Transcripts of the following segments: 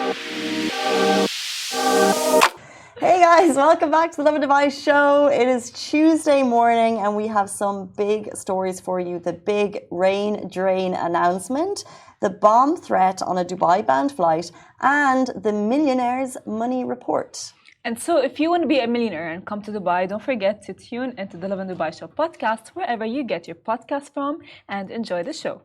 Hey guys, welcome back to the Lovin Dubai show. It is Tuesday morning and we have some big stories for you. The big rain drain announcement, the bomb threat on a Dubai-bound flight, and the Millionaires money report. And so if you want to be a millionaire and come to Dubai, don't forget to tune into the Lovin Dubai show podcast wherever you get your podcast from, and enjoy the show.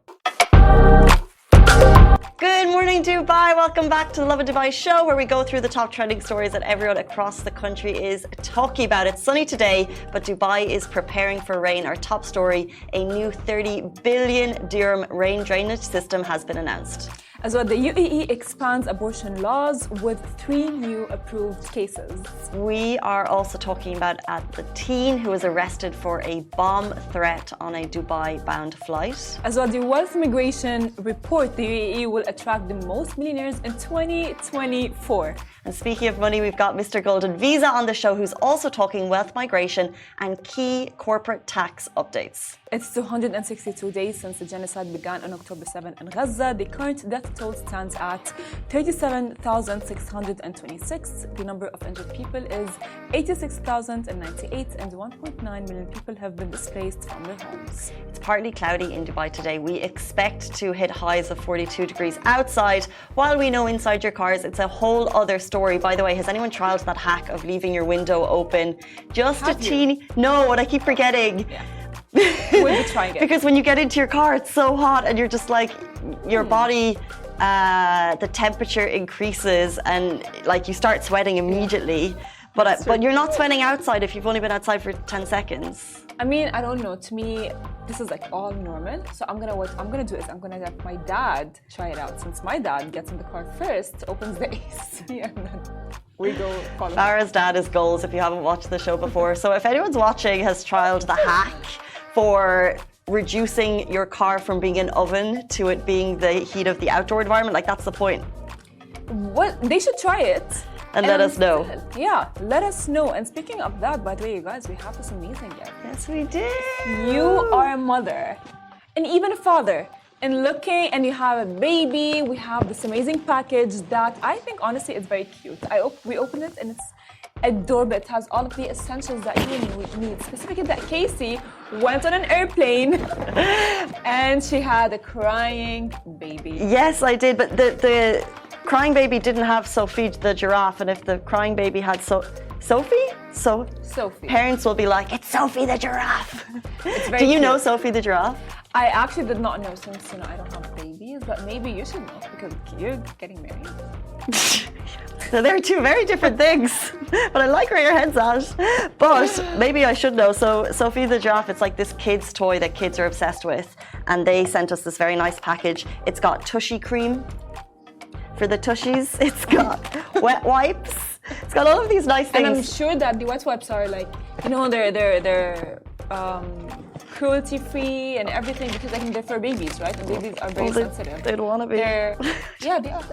Good morning, Dubai. Welcome back to the Lovin Dubai show, where we go through the top trending stories that everyone across the country is talking about. It's sunny today, but Dubai is preparing for rain. Our top story, a new 30 billion dirham rain drainage system has been announced. As well, the UAE expands abortion laws with 3 new approved cases. We are also talking about the teen who was arrested for a bomb threat on a Dubai-bound flight. As well, the Wealth Migration report, the UAE will attract the most millionaires in 2024. And speaking of money, we've got Mr. Golden Visa on the show, who's also talking wealth migration and key corporate tax updates. It's 262 days since the genocide began on October 7 in Gaza. The current death toll stands at 37,626. The number of injured people is 86,098, and 1.9 million people have been displaced from their homes. It's partly cloudy in Dubai today. We expect to hit highs of 42 degrees outside, while we know inside your cars it's a whole other story. By the way, has anyone tried that hack of leaving your window open? Just a teeny... No, what I keep forgetting. Yeah. We'll be trying it. Because when you get into your car, it's so hot and you're just like, your body, the temperature increases and like you start sweating immediately. But you're not sweating outside if you've only been outside for 10 seconds. I mean, I don't know. To me, this is like all normal. So what I'm gonna do is I'm gonna let my dad try it out. Since my dad gets in the car first, opens the AC, and then we go follow. Farah's dad is goals if you haven't watched the show before. So if anyone's watching has trialed the hack for reducing your car from being an oven to it being the heat of the outdoor environment, like that's the point. What? They should try it. And let us know. Yeah, let us know. And speaking of that, by the way, you guys, we have this amazing gift. Yes, we did. You are a mother and even a father. And you have a baby. We have this amazing package that I think, honestly, is very cute. We opened it and it's adorable. It has all of the essentials that you need. Specifically that Casey went on an airplane and she had a crying baby. Yes, I did. But the crying baby didn't have Sophie the giraffe. And if the crying baby had Sophie, parents will be like, it's Sophie the giraffe. Do you know Sophie the giraffe? I actually did not know, since I don't have babies, but maybe you should know because you're getting married. So they're two very different things, but I like where your head's at. But maybe I should know. So Sophie the giraffe, it's like this kid's toy that kids are obsessed with, and they sent us this very nice package. It's got tushy cream for the tushies. It's got wet wipes. It's got all of these nice things. And I'm sure that the wet wipes are like, they're cruelty-free and everything, because I think they're for babies, right? And babies are very sensitive. They don't want to be. Yeah, they are.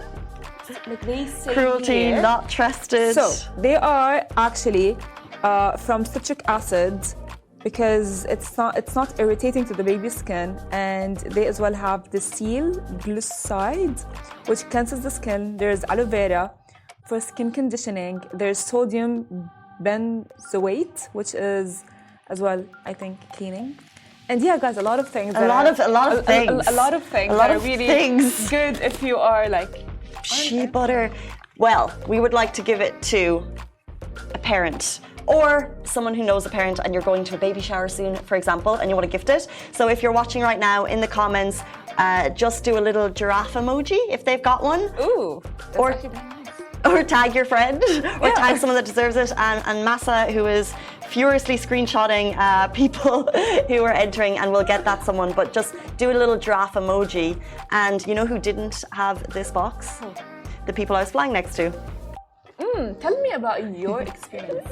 Like they say cruelty, here, not trusted. So they are actually from citric acid, because it's not irritating to the baby's skin, and they as well have the seal glycoside, which cleanses the skin. There's aloe vera for skin conditioning. There's sodium benzoate, which is as well, I think, cleaning. And yeah, guys, a lot of things. A lot of things that are really good if you are like shea butter. Well, we would like to give it to a parent or someone who knows a parent, and you're going to a baby shower soon, for example, and you want to gift it. So if you're watching right now, in the comments, just do a little giraffe emoji if they've got one. Ooh, that's actually very nice. Or tag your friend, or tag someone that deserves it. And Massa, who is furiously screenshotting people who are entering, and we'll get that someone. But just do a little giraffe emoji. And you know who didn't have this box? The people I was flying next to. Tell me about your experience.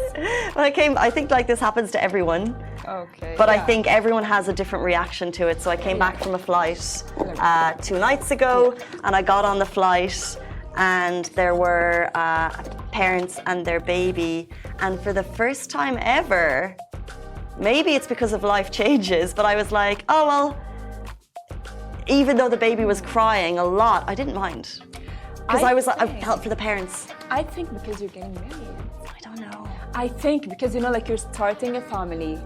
Well, I think like this happens to everyone. Okay. But I think everyone has a different reaction to it. So I came back from a flight 2 nights ago, and I got on the flight, and there were parents and their baby, and for the first time ever, maybe it's because of life changes, but I was like, oh well, even though the baby was crying a lot, I didn't mind. Because I felt for the parents. I think because you're getting married. I don't know. I think because, you know, like you're starting a family.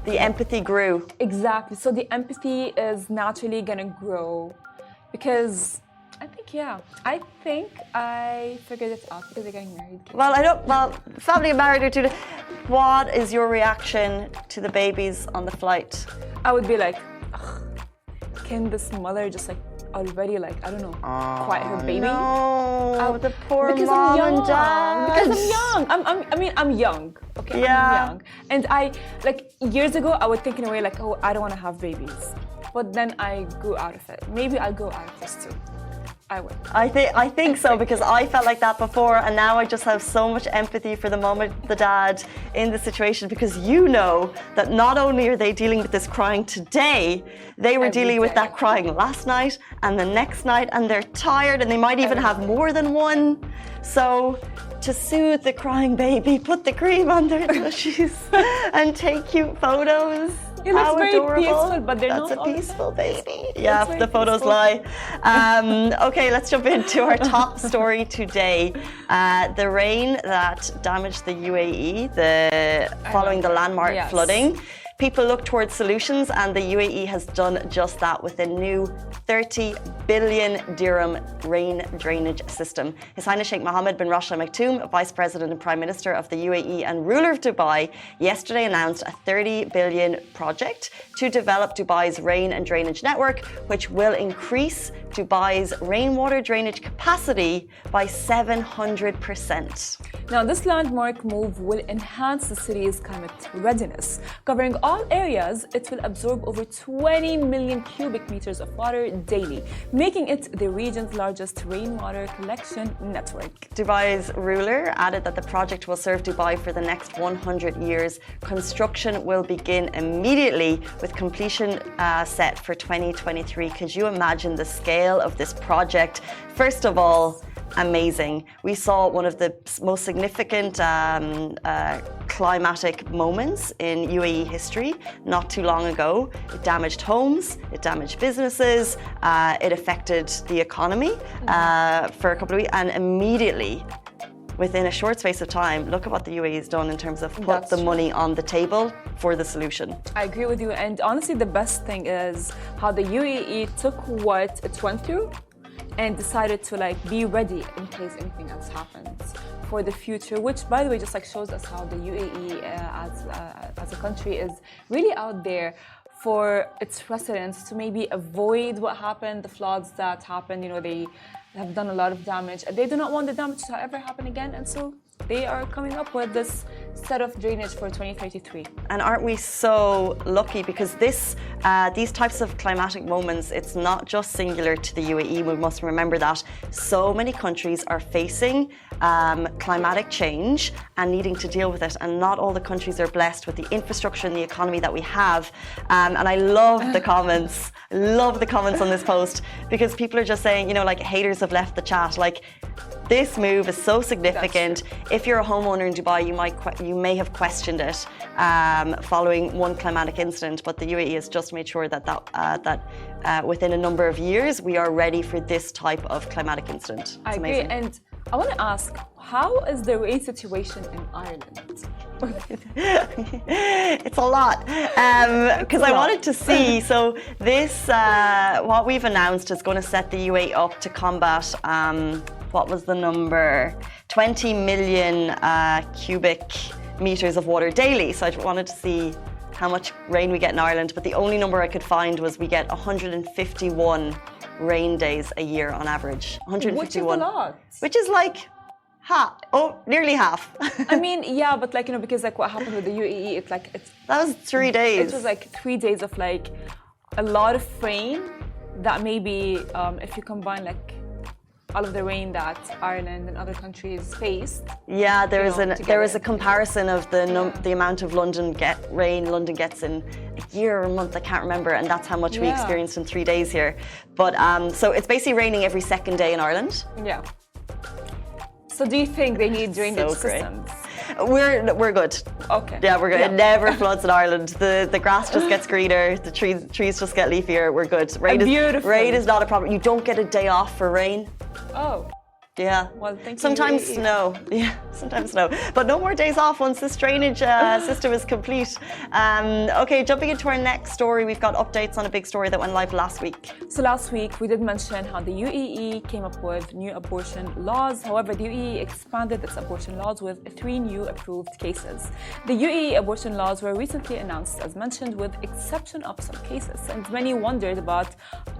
The empathy grew. Exactly. So the empathy is naturally going to grow. Because I think I figured it out because they're getting married. Well, family married or two. What is your reaction to the babies on the flight? I would be like, ugh, can this mother just like already like, I don't know, quiet her baby? No, the poor because mom I'm young. and dad. Because I'm young. I'm young. Okay, Yeah. I'm young. And I, like, years ago, I would think in a way like, oh, I don't want to have babies. But then I grew out of it. Maybe I'll go out of this too. I will. I think so, because I felt like that before, and now I just have so much empathy for the mom and the dad in the situation, because you know that not only are they dealing with this crying today, they were dealing with that crying last night and the next night, and they're tired, and they might even have more than one. So to soothe the crying baby, put the cream on their tushies and take cute photos. It looks very adorable. Peaceful, but they're That's not a peaceful baby. Peaceful. Yeah, the photos lie. Okay, let's jump into our top story today. The rain that damaged the UAE following the landmark flooding. People look towards solutions, and the UAE has done just that with a new 30 billion dirham rain drainage system. His Highness Sheikh Mohammed bin Rashid Al Maktoum, Vice President and Prime Minister of the UAE and ruler of Dubai, yesterday announced a 30 billion project to develop Dubai's rain and drainage network, which will increase Dubai's rainwater drainage capacity by 700%. Now, this landmark move will enhance the city's climate readiness. Covering all areas, it will absorb over 20 million cubic meters of water daily, making it the region's largest rainwater collection network. Dubai's ruler added that the project will serve Dubai for the next 100 years. Construction will begin immediately, with completion set for 2023. Could you imagine the scale of this project? First of all, amazing. We saw one of the most significant climatic moments in UAE history not too long ago. It damaged homes, it damaged businesses, it affected the economy for a couple of weeks, and immediately, within a short space of time, look at what the UAE has done in terms of put the money on the table for the solution. I agree with you, and honestly, the best thing is how the UAE took what it went through and decided to like be ready in case anything else happens for the future, which, by the way, just like shows us how the UAE as a country is really out there for its residents to maybe avoid what happened, the floods that happened. You know, they have done a lot of damage. They do not want the damage to ever happen again, and so they are coming up with this set of drainage for 2033. And aren't we so lucky, because these types of climatic moments, it's not just singular to the UAE. We must remember that so many countries are facing climatic change and needing to deal with it, and not all the countries are blessed with the infrastructure and the economy that we have. And I love the comments. Love the comments on this post, because people are just saying, you know, like, haters have left the chat. Like, this move is so significant. If you're a homeowner in Dubai, you may have questioned it following one climatic incident, but the UAE has just made sure that within a number of years we are ready for this type of climatic incident. I agree, and I want to ask, how is the rain situation in Ireland? It's a lot, because I wanted to see. So this, what we've announced, is going to set the UAE up to combat. What was the number? 20 million cubic meters of water daily. So I wanted to see how much rain we get in Ireland, but the only number I could find was we get 151 rain days a year on average. 151. Which is a lot. Which is like nearly half. I mean, yeah, but like, you know, because like what happened with the UAE, that was 3 days. It was like 3 days of like a lot of rain that maybe if you combine like all of the rain that Ireland and other countries faced. Yeah, there is a comparison of the amount of London gets in a year or a month, I can't remember, and that's how much we experienced in 3 days here. But so it's basically raining every second day in Ireland. Yeah. So do you think they need drainage systems? We're good. Okay. Yeah, we're good. It never floods in Ireland. The grass just gets greener. The trees just get leafier. We're good. Rain is not a problem. You don't get a day off for rain. Oh. Yeah. Well, thank you. Sometimes UAE. snow. Yeah, sometimes snow. But no more days off once this drainage system is complete. Okay, jumping into our next story, we've got updates on a big story that went live last week. So last week we did mention how the UAE came up with new abortion laws. However, the UAE expanded its abortion laws with 3 new approved cases. The UAE abortion laws were recently announced, as mentioned, with exception of some cases. And many wondered about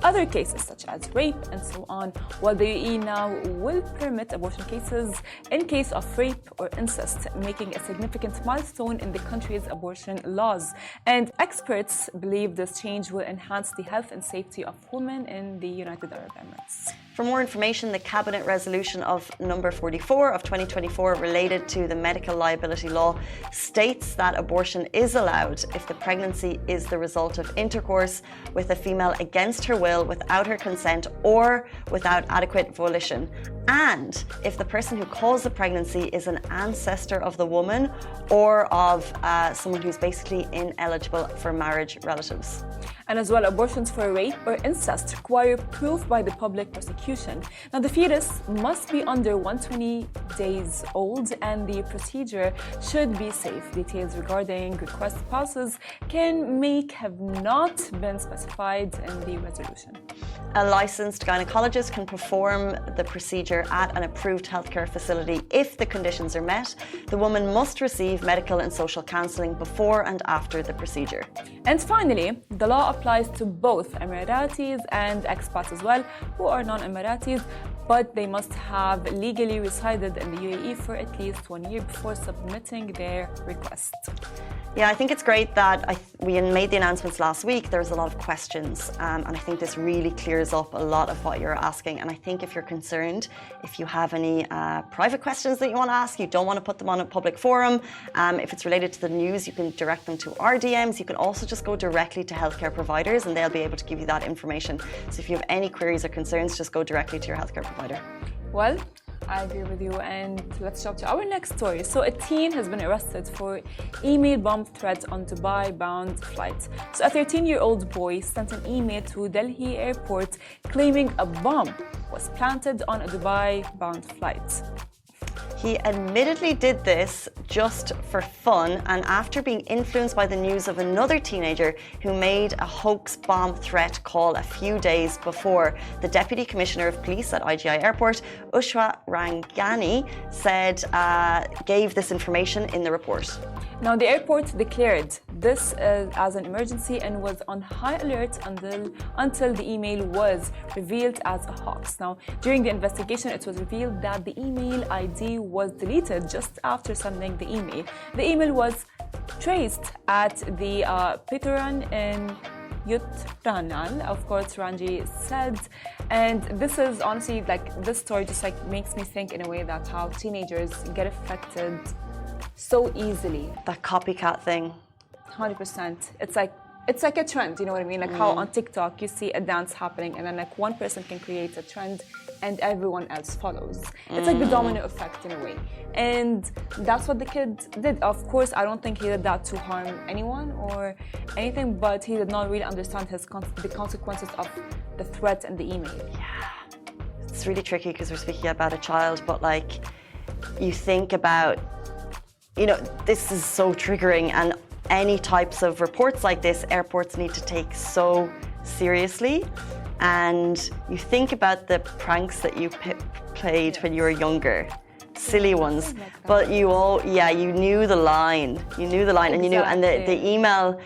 other cases such as rape and so on. While the UAE now will permit abortion cases in case of rape or incest, making a significant milestone in the country's abortion laws. And experts believe this change will enhance the health and safety of women in the United Arab Emirates. For more information, the Cabinet Resolution of number 44 of 2024 related to the medical liability law states that abortion is allowed if the pregnancy is the result of intercourse with a female against her will, without her consent, or without adequate volition, and if the person who caused the pregnancy is an ancestor of the woman or of someone who's basically ineligible for marriage relatives. And as well, abortions for rape or incest require proof by the public prosecution. Now, the fetus must be under 120 days old and the procedure should be safe. Details regarding request spouses have not been specified in the resolution. A licensed gynecologist can perform the procedure at an approved healthcare facility if the conditions are met. The woman must receive medical and social counselling before and after the procedure. And finally, the law applies to both Emiratis and expats as well, who are non-Emiratis, but they must have legally resided in the UAE for at least 1 year before submitting their request. Yeah, I think it's great that we made the announcements last week. There's a lot of questions, and I think this really clears up a lot of what you're asking. And I think if you're concerned, if you have any private questions that you want to ask, you don't want to put them on a public forum. If it's related to the news, you can direct them to our DMs. You can also just go directly to healthcare providers, and they'll be able to give you that information. So if you have any queries or concerns, just go directly to your healthcare provider. Well, I agree with you, and let's jump to our next story. So a teen has been arrested for email bomb threats on Dubai-bound flights. So a 13-year-old boy sent an email to Delhi airport claiming a bomb was planted on a Dubai-bound flight. He admittedly did this just for fun, and after being influenced by the news of another teenager who made a hoax bomb threat call a few days before, the Deputy Commissioner of Police at IGI Airport, Ushwa Rangani, gave this information in the report. Now, the airport declared this as an emergency and was on high alert until the email was revealed as a hoax. Now, during the investigation, it was revealed that the email ID was deleted just after sending the email. The email was traced at the Pitaran in Yutranal, of course, Ranji said. And this is honestly, this story just makes me think in a way that how teenagers get affected so easily. That copycat thing. 100%. It's like a trend, you know what I mean? Like how on TikTok you see a dance happening and then one person can create a trend and everyone else follows. It's like the domino effect in a way. And that's what the kid did. Of course, I don't think he did that to harm anyone or anything, but he did not really understand the consequences of the threat and the email. Yeah. It's really tricky because we're speaking about a child, but you think about, this is so triggering, and any types of reports like this, airports need to take so seriously. And you think about the pranks that you played when you were younger, silly ones, but you knew the line. You knew the line, and you knew, and the email.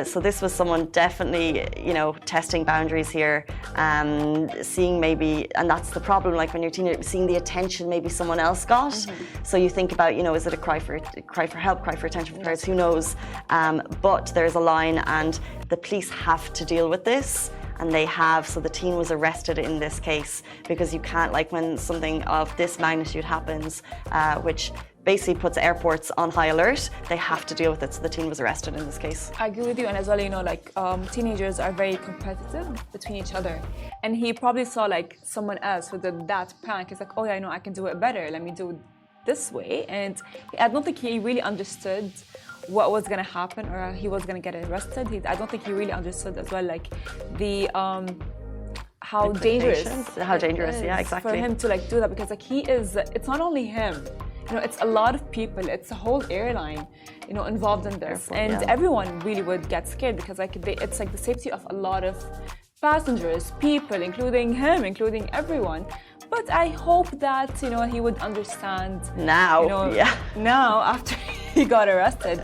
So this was someone definitely, testing boundaries here, seeing maybe, and that's the problem. Like when you're a teenager, seeing the attention maybe someone else got. So you think about, is it a cry for help, cry for attention from parents? Who knows? But there's a line, and the police have to deal with this. And they have, so the teen was arrested in this case because you can't, when something of this magnitude happens, which basically puts airports on high alert, they have to deal with it. So the teen was arrested in this case. I agree with you, and as well, teenagers are very competitive between each other. And he probably saw someone else who did that prank. He's like, oh yeah, I know I can do it better. Let me do it this way. And I don't think he really understood what was going to happen, or he was going to get arrested. I don't think he really understood as well, how dangerous. How it dangerous, is yeah, exactly. for him to like do that, because like he is. It's not only him. You know, it's a lot of people. It's a whole airline, you know, involved in this, Airport, and yeah. everyone really would get scared because like it's like the safety of a lot of passengers, people, including him, including everyone. But I hope that, you know, he would understand Now, you know, yeah. now after he got arrested.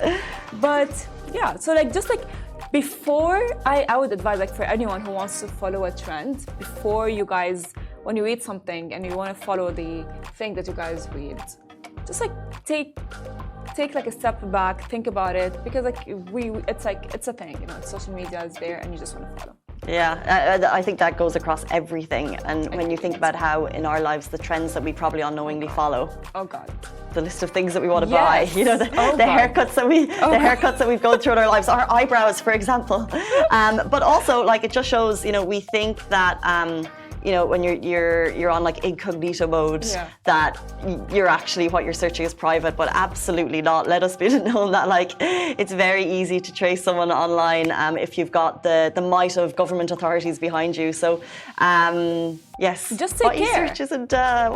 But yeah, so like just like before, I would advise like for anyone who wants to follow a trend, before you guys, when you read something and you want to follow the thing that you guys read, just like take like a step back, think about it, because like it's a thing, you know, social media is there and you just want to follow. Yeah, I think that goes across everything. And when you think about how in our lives the trends that we probably unknowingly follow. Oh God. The list of things that we want to Yes. buy, you know, the haircuts that haircuts that we've gone through in our lives, our eyebrows, for example. But also, like, it just shows, you know, we think that you know, when you're on like incognito mode, that you're actually what you're searching is private, but absolutely not. Let us be known that like it's very easy to trace someone online if you've got the might of government authorities behind you. So yes, just take care.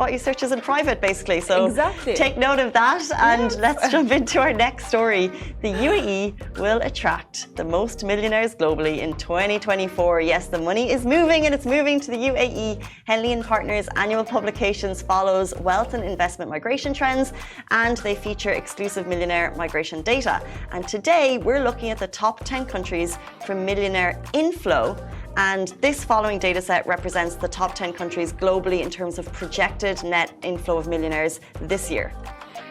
What you search isn't private, basically. So exactly. Take note of that, and let's jump into our next story. The UAE will attract the most millionaires globally in 2024. Yes, the money is moving, and it's moving to the UAE. Henley & Partners annual publications follows wealth and investment migration trends, and they feature exclusive millionaire migration data. And today we're looking at the top 10 countries for millionaire inflow. And this following data set represents the top 10 countries globally in terms of projected net inflow of millionaires this year.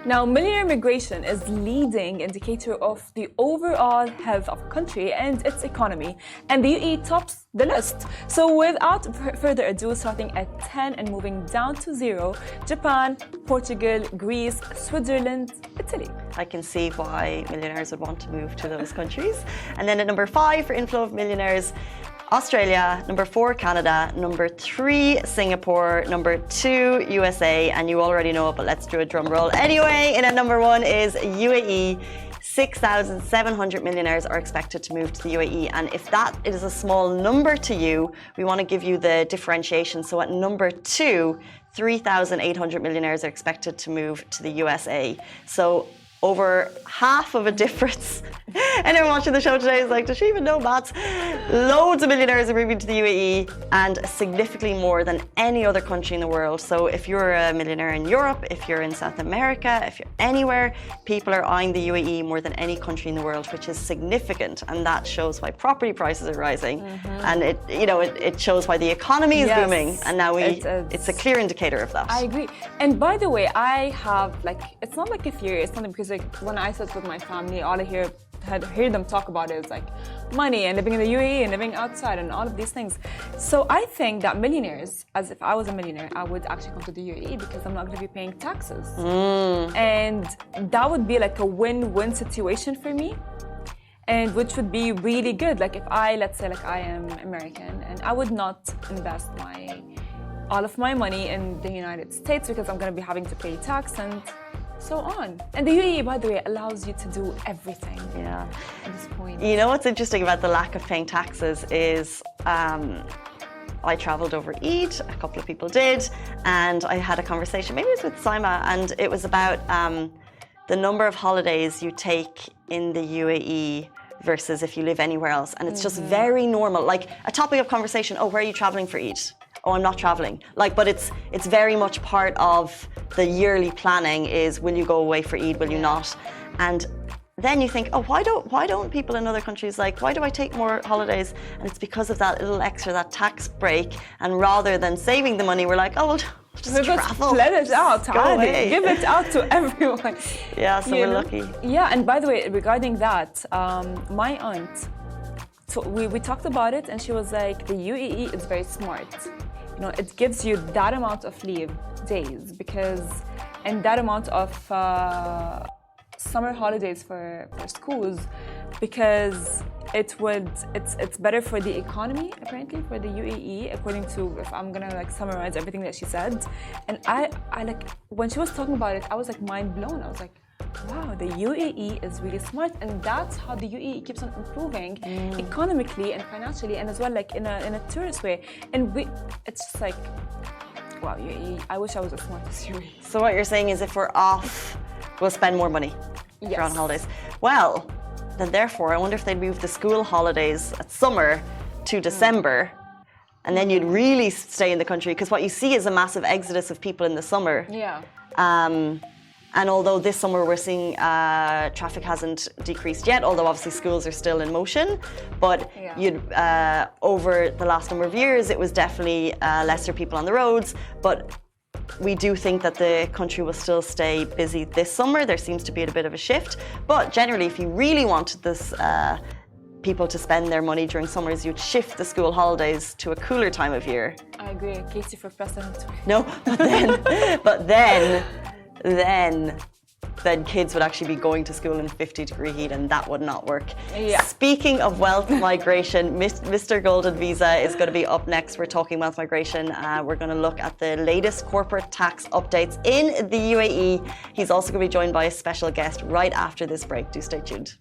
Now, millionaire migration is leading indicator of the overall health of a country and its economy, and the UAE tops the list. So without further ado, starting at 10 and moving down to 0, Japan, Portugal, Greece, Switzerland, Italy. I can see why millionaires would want to move to those countries. And then at number 5 for inflow of millionaires, Australia, number 4, Canada, number 3, Singapore, number 2, USA, and you already know it, but let's do a drum roll anyway. And at number 1 is UAE. 6,700 millionaires are expected to move to the UAE, and if that is a small number to you, we want to give you the differentiation. So at number 2, 3,800 millionaires are expected to move to the USA. So over half of a difference. Anyone watching the show today is like, does she even know maths? Loads of millionaires are moving to the UAE, and significantly more than any other country in the world. So if you're a millionaire in Europe, if you're in South America, if you're anywhere, people are eyeing the UAE more than any country in the world, which is significant. And that shows why property prices are rising. And it shows why the economy is booming. And now it's a clear indicator of that. I agree. And by the way, I have like, it's not like a fear, it's not because like when I sit with my family, all I hear them talk about is like money and living in the UAE and living outside and all of these things. So I think that millionaires, as if I was a millionaire, I would actually come to the UAE because I'm not going to be paying taxes. And that would be like a win-win situation for me, and which would be really good. Like if let's say like I am American and I would not invest all of my money in the United States because I'm going to be having to pay tax and so on. And the UAE, by the way, allows you to do everything. At this point. You know what's interesting about the lack of paying taxes is I travelled over Eid, a couple of people did, and I had a conversation, maybe it was with Saima, and it was about the number of holidays you take in the UAE versus if you live anywhere else. And it's just very normal, like a topic of conversation, oh, where are you travelling for Eid? Oh, I'm not traveling. Like, but it's very much part of the yearly planning is, will you go away for Eid, will you not? And then you think, oh, why don't people in other countries, like, why do I take more holidays? And it's because of that little extra, that tax break. And rather than saving the money, we're like, oh, well, just travel. Let it out. Give it out to everyone. Yeah, so we're lucky. Yeah, and by the way, regarding that, my aunt, so we talked about it, and she was like, the UAE is very smart. You know, it gives you that amount of leave days and that amount of summer holidays for schools, because it's better for the economy apparently for the UAE, according to, if I'm gonna like summarize everything that she said. And I like, when she was talking about it, I was like mind blown. I was like, wow, the UAE is really smart, and that's how the UAE keeps on improving economically and financially, and as well like in a tourist way. And it's just like, wow, UAE. I wish I was as smart as UAE. So what you're saying is, if we're off, we'll spend more money if we're on holidays. Well, then therefore, I wonder if they'd move the school holidays at summer to December, and then you'd really stay in the country, because what you see is a massive exodus of people in the summer. Yeah. And although this summer we're seeing traffic hasn't decreased yet, although obviously schools are still in motion, but over the last number of years it was definitely lesser people on the roads. But we do think that the country will still stay busy this summer. There seems to be a bit of a shift, but generally if you really wanted this people to spend their money during summers, you'd shift the school holidays to a cooler time of year. I agree. Katie for president. No, but then kids would actually be going to school in 50-degree heat, and that would not work. Yeah. Speaking of wealth migration, Mr. Golden Visa is going to be up next. We're talking wealth migration. We're going to look at the latest corporate tax updates in the UAE. He's also going to be joined by a special guest right after this break. Do stay tuned.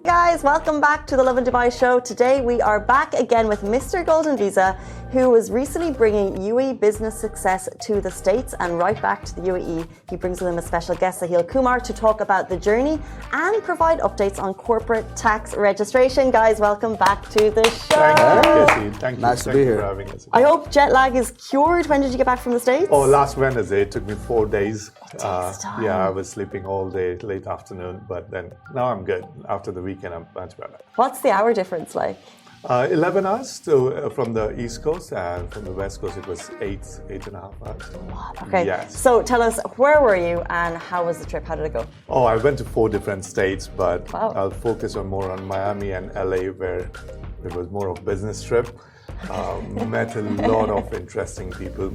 Guys, welcome back to the Lovin Dubai show. Today we are back again with Mr. Golden Visa, who was recently bringing UAE business success to the States and right back to the UAE. He brings with him a special guest, Sahil Kumar, to talk about the journey and provide updates on corporate tax registration. Guys, welcome back to the show. Thank you, Casey. Thank you. Nice to be here. For having us. I hope jet lag is cured. When did you get back from the States? Oh, last Wednesday. It took me 4 days. Time. Yeah, I was sleeping all day, late afternoon, but then now I'm good. After the weekend, I'm much better. What's the hour difference like? 11 hours from the East Coast, and from the West Coast, it was 8.5 hours. Okay. Yes. So tell us, where were you and how was the trip? How did it go? Oh, I went to 4 different states, but Wow. I'll focus on more on Miami and LA, where it was more of a business trip. Met a lot of interesting people.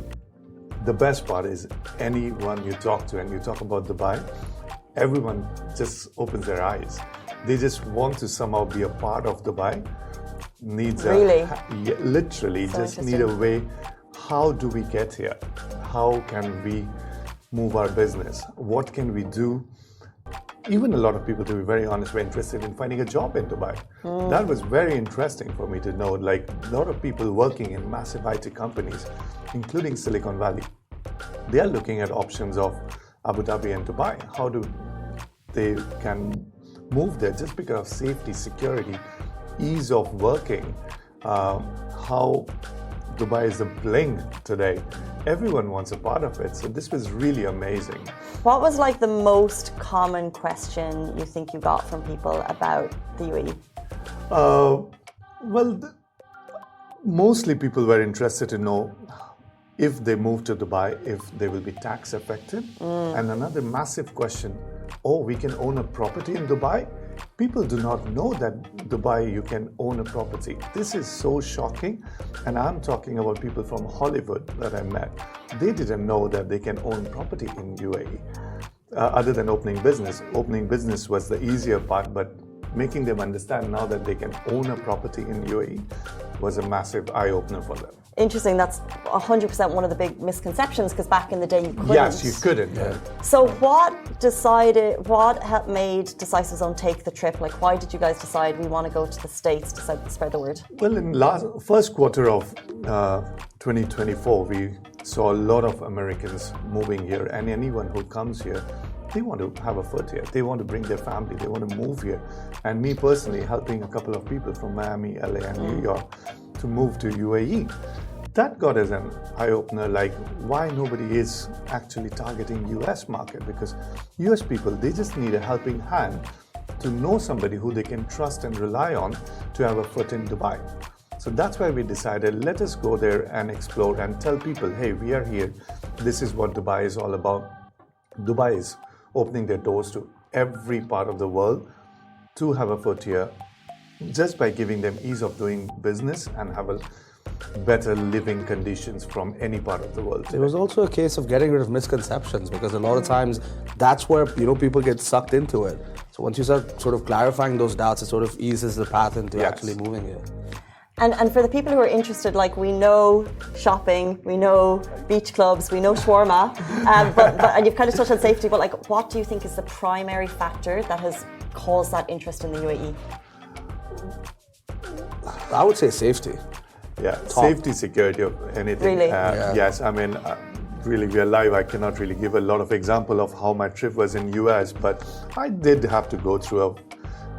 The best part is anyone you talk to and you talk about Dubai, everyone just opens their eyes. They just want to somehow be a part of Dubai. Really? Literally, So just need a way. How do we get here? How can we move our business? What can we do? Even a lot of people, to be very honest, were interested in finding a job in Dubai. That was very interesting for me to know. Like, a lot of people working in massive IT companies, including Silicon Valley, they are looking at options of Abu Dhabi and Dubai. How do they can move there just because of safety, security, ease of working, how Dubai is a bling today. Everyone wants a part of it. So this was really amazing. What was like the most common question you think you got from people about the UAE? Mostly people were interested to know if they move to Dubai, if they will be tax affected. And another massive question, we can own a property in Dubai? People do not know that Dubai you can own a property. This is so shocking. And I'm talking about people from Hollywood that I met. They didn't know that they can own property in UAE. Other than opening business. Opening business was the easier part, but making them understand now that they can own a property in UAE was a massive eye-opener for them. Interesting. That's 100% one of the big misconceptions, because back in the day you couldn't. Yes, you couldn't. So what made Decisive Zone take the trip? Like, why did you guys decide we want to go to the States to spread the word? Well, in first quarter of 2024, we saw a lot of Americans moving here, and anyone who comes here, they want to have a foot here. They want to bring their family. They want to move here. And me personally, helping a couple of people from Miami, LA, and New York to move to UAE. That got us an eye-opener, like why nobody is actually targeting US market, because US people, they just need a helping hand to know somebody who they can trust and rely on to have a foot in Dubai. So that's why we decided, let us go there and explore and tell people, hey, we are here. This is what Dubai is all about. Dubai is opening their doors to every part of the world to have a foot here, just by giving them ease of doing business and have a better living conditions from any part of the world. It was also a case of getting rid of misconceptions, because a lot of times that's where people get sucked into it. So once you start sort of clarifying those doubts, it sort of eases the path into actually moving here. And for the people who are interested, like we know shopping, we know beach clubs, we know shawarma, but and you've kind of touched on safety, but like what do you think is the primary factor that has caused that interest in the UAE? I would say safety. Yeah, safety, security of anything. Really? Yes, I mean, really, we are live. I cannot really give a lot of example of how my trip was in US, but I did have to go through a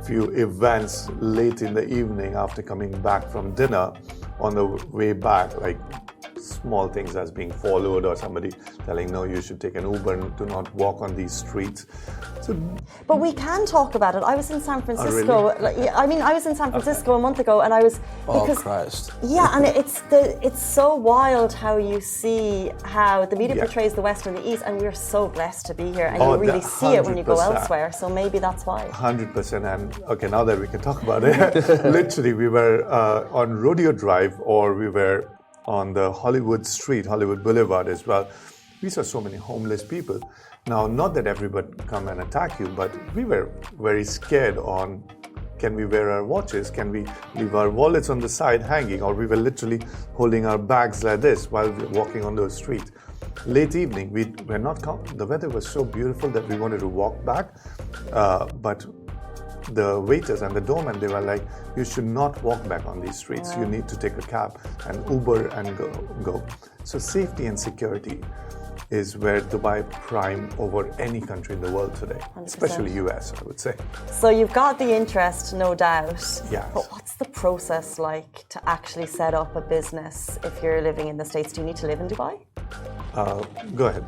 few events late in the evening after coming back from dinner. On the way back, like small things as being followed or somebody telling, no, you should take an Uber and do not walk on these streets. So, but we can talk about it. I was in San Francisco. really? I mean, I was in San Francisco a month ago, and I was because Christ. yeah, and it's so wild how you see how the media portrays the West and the East, and we're so blessed to be here, and you really see it when you go 100%. elsewhere. So maybe that's why. 100%. And okay, now that we can talk about it, literally, we were on Rodeo Drive, or we were on the Hollywood Street, Hollywood Boulevard as well. We saw so many homeless people. Now, not that everybody come and attack you, but we were very scared on, can we wear our watches? Can we leave our wallets on the side hanging? Or we were literally holding our bags like this while we were walking on the street. Late evening, we were not, the weather was so beautiful that we wanted to walk back, but the waiters and the doorman, they were like, you should not walk back on these streets. You need to take a cab and Uber and go. So safety and security is where Dubai prime over any country in the world today, 100%. Especially US, I would say. So you've got the interest, no doubt. Yes. But what's the process like to actually set up a business if you're living in the States? Do you need to live in Dubai? Go ahead.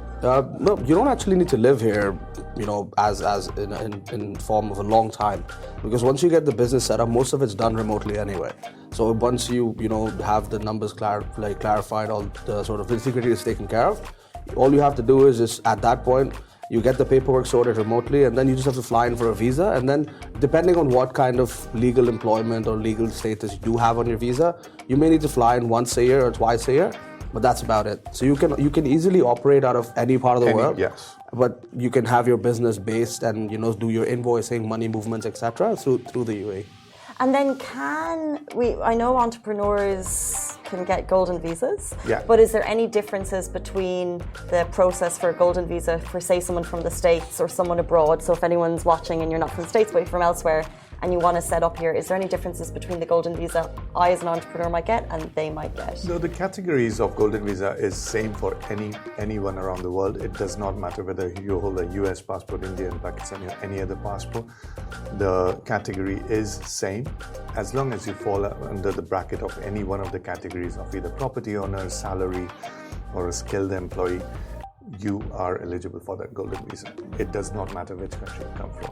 No, you don't actually need to live here, you know, as in form of a long time, because once you get the business set up, most of it's done remotely anyway. So once you know have the numbers clarified, all the sort of insecurity is taken care of, all you have to do is just at that point you get the paperwork sorted remotely, and then you just have to fly in for a visa, and then depending on what kind of legal employment or legal status you do have on your visa, you may need to fly in once a year or twice a year. But that's about it. So you can easily operate out of any part of the world. Yes. But you can have your business based and do your invoicing, money movements, etc. through the UAE. And then I know entrepreneurs can get golden visas, but is there any differences between the process for a golden visa for, say, someone from the States or someone abroad? So if anyone's watching and you're not from the States but you're from elsewhere and you want to set up here, is there any differences between the golden visa I as an entrepreneur might get and they might get? No, the categories of golden visa is same for anyone around the world. It does not matter whether you hold a US passport, Indian, Pakistani, or any other passport. The category is same as long as you fall under the bracket of any one of the categories of either property owner, salary, or a skilled employee. You are eligible for that golden visa. It does not matter which country you come from.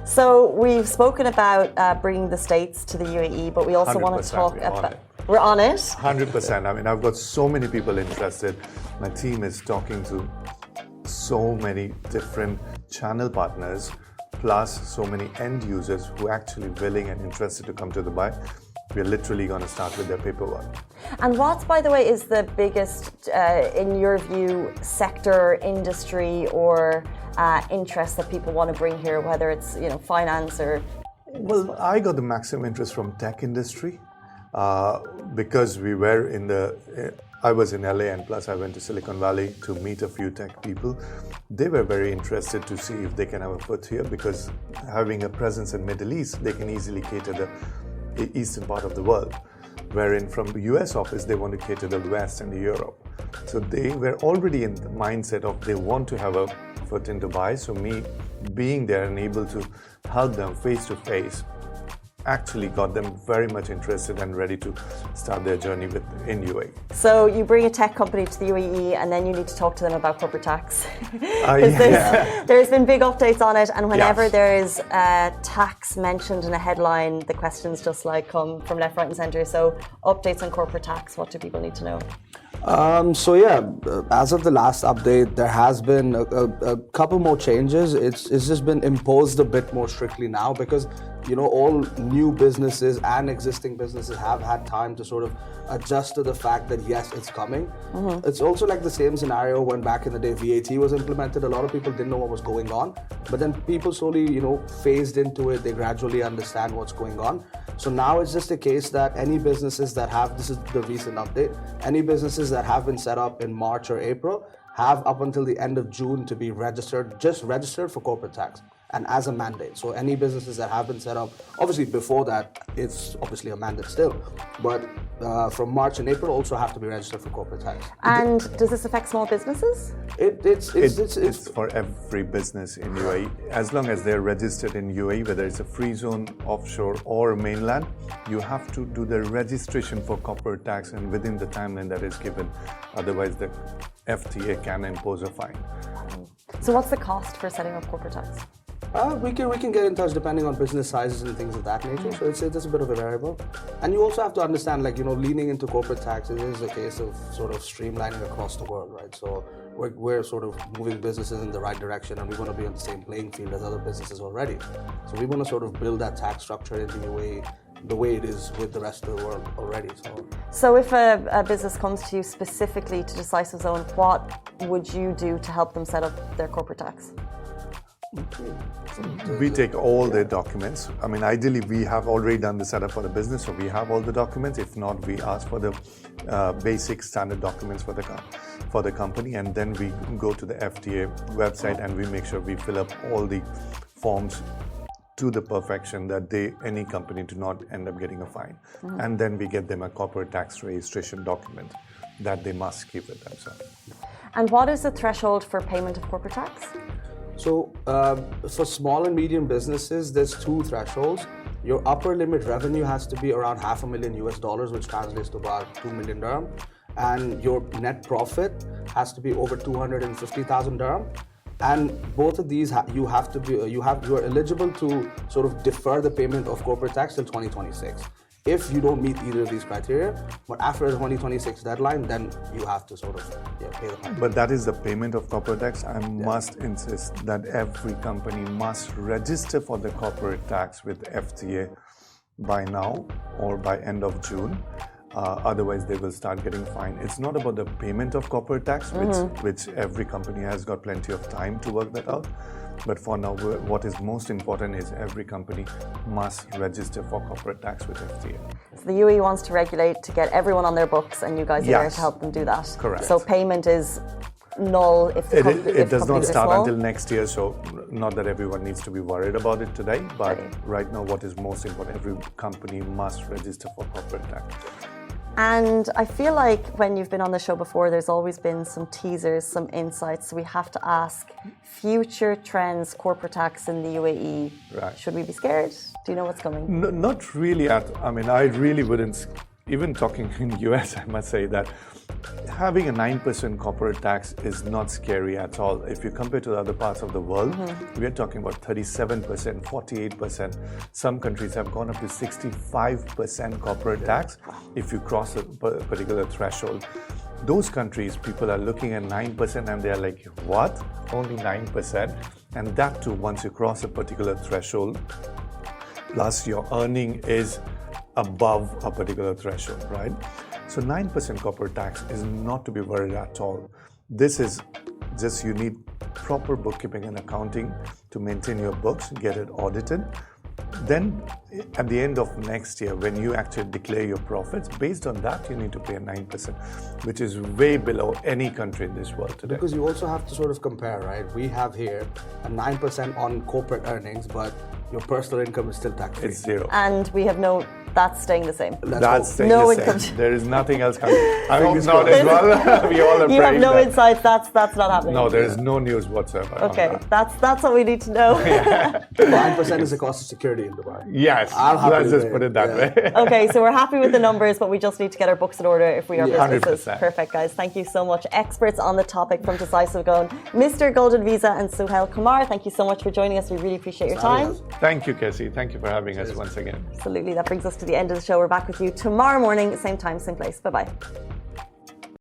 So we've spoken about bringing the States to the UAE, but we also want to talk about... We're on it? 100%. I mean, I've got so many people interested. My team is talking to so many different channel partners, plus so many end users who are actually willing and interested to come to Dubai. We're literally going to start with their paperwork. And what, by the way, is the biggest, in your view, sector, industry, or interest that people want to bring here, whether it's finance or? Well, I got the maximum interest from tech industry because we were I was in LA, and plus I went to Silicon Valley to meet a few tech people. They were very interested to see if they can have a foot here, because having a presence in Middle East, they can easily cater the eastern part of the world. Wherein from the US office, they want to cater the West and Europe. So they were already in the mindset of they want to have a foot in Dubai. So me being there and able to help them face to face actually got them very much interested and ready to start their journey in UAE. So you bring a tech company to the UAE and then you need to talk to them about corporate tax. There's been big updates on it, and whenever there is tax mentioned in a headline, the questions just come from left, right and centre. So updates on corporate tax, what do people need to know? As of the last update, there has been a couple more changes. It's just been imposed a bit more strictly now, because all new businesses and existing businesses have had time to sort of adjust to the fact that yes, it's coming. Mm-hmm. It's also like the same scenario when back in the day VAT was implemented. A lot of people didn't know what was going on, but then people slowly phased into it. They gradually understand what's going on. So now it's just a case that any businesses that have, this is the recent update, any businesses that have been set up in March or April have up until the end of June to be registered, just registered for corporate tax and as a mandate. So any businesses that have been set up, obviously before that, it's obviously a mandate still, but from March and April also have to be registered for corporate tax. And does this affect small businesses? It's for every business in UAE. As long as they're registered in UAE, whether it's a free zone, offshore or mainland, you have to do the registration for corporate tax and within the timeline that is given. Otherwise, the FTA can impose a fine. So what's the cost for setting up corporate tax? We can get in touch depending on business sizes and things of that nature. So it's a bit of a variable. And you also have to understand, like, leaning into corporate tax, it is a case of sort of streamlining across the world, right? So we're sort of moving businesses in the right direction and we want to be on the same playing field as other businesses already. So we want to sort of build that tax structure in the UAE the way it is with the rest of the world already. So if a business comes to you specifically to Decisive Zone, what would you do to help them set up their corporate tax? We take all their documents. I mean, ideally, we have already done the setup for the business, so we have all the documents. If not, we ask for the basic standard documents for the company, and then we go to the FTA website and we make sure we fill up all the forms to the perfection that any company do not end up getting a fine. And then we get them a corporate tax registration document that they must keep with themselves. And what is the threshold for payment of corporate tax? So for small and medium businesses, there's two thresholds. Your upper limit revenue has to be around $500,000 US, which translates to about 2 million dirham. And your net profit has to be over 250,000 dirham. And both of these, you are eligible to sort of defer the payment of corporate tax till 2026. If you don't meet either of these criteria, but after the 2026 deadline, then you have to sort of pay the fine. But that is the payment of corporate tax. I must insist that every company must register for the corporate tax with FTA by now or by end of June. Otherwise, they will start getting fined. It's not about the payment of corporate tax, which every company has got plenty of time to work that out. But for now, what is most important is every company must register for corporate tax with FTA. So the UAE wants to regulate to get everyone on their books, and you guys are there to help them do that. Correct. So payment is null if the it does not start until next year, so not that everyone needs to be worried about it today, but right now what is most important, every company must register for corporate tax. And I feel like when you've been on the show before, there's always been some teasers, some insights. So we have to ask, future trends, corporate tax in the UAE. Right. Should we be scared? Do you know what's coming? No, not really. I mean, I really wouldn't. Even talking in the US, I must say that having a 9% corporate tax is not scary at all. If you compare to the other parts of the world, we are talking about 37%, 48%. Some countries have gone up to 65% corporate tax if you cross a particular threshold. Those countries, people are looking at 9% and they're like, what? Only 9%? And that too, once you cross a particular threshold, plus your earning is above a particular threshold, right? So 9% corporate tax is not to be worried at all. This is just, you need proper bookkeeping and accounting to maintain your books, get it audited. Then at the end of next year, when you actually declare your profits, based on that, you need to pay a 9%, which is way below any country in this world today. Because you also have to sort of compare, right? We have here a 9% on corporate earnings, but your personal income is still tax-free. It's zero. And we have that's staying the same. That's staying no the income. same. There is nothing else coming. I mean, it's not as well. We all are You have praying no that. insights. That's not happening. No, there is no news whatsoever. Okay, that's what we need to know. 9% is the cost of security in Dubai. Yes, let's just put it that way. Okay, so we're happy with the numbers, but we just need to get our books in order if we are businesses. 100%. Perfect, guys. Thank you so much. Experts on the topic from Decisive Zone, Mr. Golden Visa and Suhail Kumar. Thank you so much for joining us. We really appreciate your time. Thank you, Casey. Thank you for having us once again. Absolutely. That brings us to the end of the show. We're back with you tomorrow morning, same time, same place. Bye-bye.